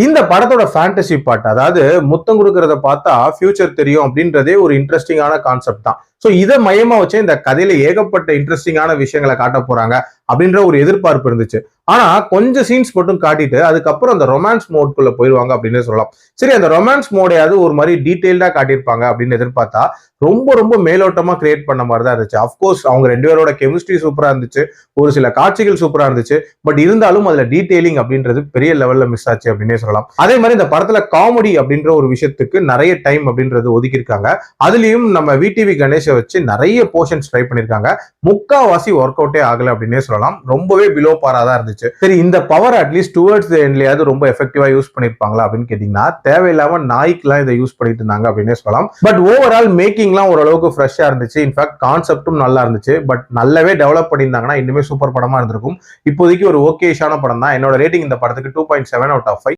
இந்த படத்தோட fantasy part, அதாவது முத்தம் கொடுக்கறத பார்த்தா ஃபியூச்சர் தெரியும் அப்படின்றதே ஒரு இன்ட்ரெஸ்டிங்கான கான்செப்ட் தான். சோ இதை மையமா வச்சு இந்த கதையில ஏகப்பட்ட இன்ட்ரெஸ்டிங்கான விஷயங்களை காட்ட போறாங்க அப்படின்ற ஒரு எதிர்பார்ப்பு இருந்துச்சு. ஆனா கொஞ்சம் சீன்ஸ் மட்டும் காட்டிட்டு அதுக்கப்புறம் அந்த ரொமான்ஸ் மோட்குள்ள போயிருவாங்க அப்படின்னு சொல்லலாம். சரி, அந்த ரொமான்ஸ் மோடையாவது ஒரு மாதிரி டீடைல்டா காட்டியிருப்பாங்க அப்படின்னு எதிர்பார்த்தா ரொம்ப ரொம்ப மேலோட்டமா கிரியேட் பண்ண மாதிரி தான் இருந்துச்சு. அப்கோர்ஸ் அவங்க ரெண்டு பேரோட கெமிஸ்ட்ரி சூப்பரா இருந்துச்சு, ஒரு சில காட்சிகள் சூப்பரா இருந்துச்சு. பட் இருந்தாலும் அதுல டீடைலிங் அப்படின்றது பெரிய லெவல்ல மிஸ் ஆச்சு அப்படின்னே சொல்லலாம். அதே மாதிரி இந்த படத்துல காமெடி அப்படின்ற ஒரு விஷயத்துக்கு நிறைய டைம் அப்படின்றது ஒதுக்கி இருக்காங்க. அதுலயும் நம்ம விடிவி கணேஷை வச்சு நிறைய போர்ஷன்ஸ் ட்ரை பண்ணிருக்காங்க. முக்காவாசி ஒர்க் அவுட்டே ஆகல அப்படின்னே சொல்லலாம். ரொம்பவே பிலோ பாரா தான் இருந்துச்சு. சரி, இந்த பவர் அட்லீஸ்ட் டுவர்ட்ஸ் எண்ட்லயாவது ரொம்ப எஃபெக்டிவா யூஸ் பண்ணிருப்பாங்களா அப்படின்னு கேட்டீங்கன்னா தேவையில்லாம நாய்க்குலாம் இதை யூஸ் பண்ணிட்டு இருந்தாங்க அப்படின்னே சொல்லலாம். பட் ஓவரால் மேக்கிங்லாம் ஓரளவுக்கு ஃப்ரெஷ்ஷா இருந்துச்சு. இன்ஃபேக்ட் கான்செப்டும் நல்லா இருந்துச்சு. பட் நல்லாவே டெவலப் பண்ணியிருந்தாங்கன்னா இன்னுமே சூப்பர் படமா இருந்திருக்கும். இப்போதைக்கு ஒரு ஓகேஷான படம் தான். என்னோட ரேட்டிங் இந்த படத்துக்கு 2.7 out of 5.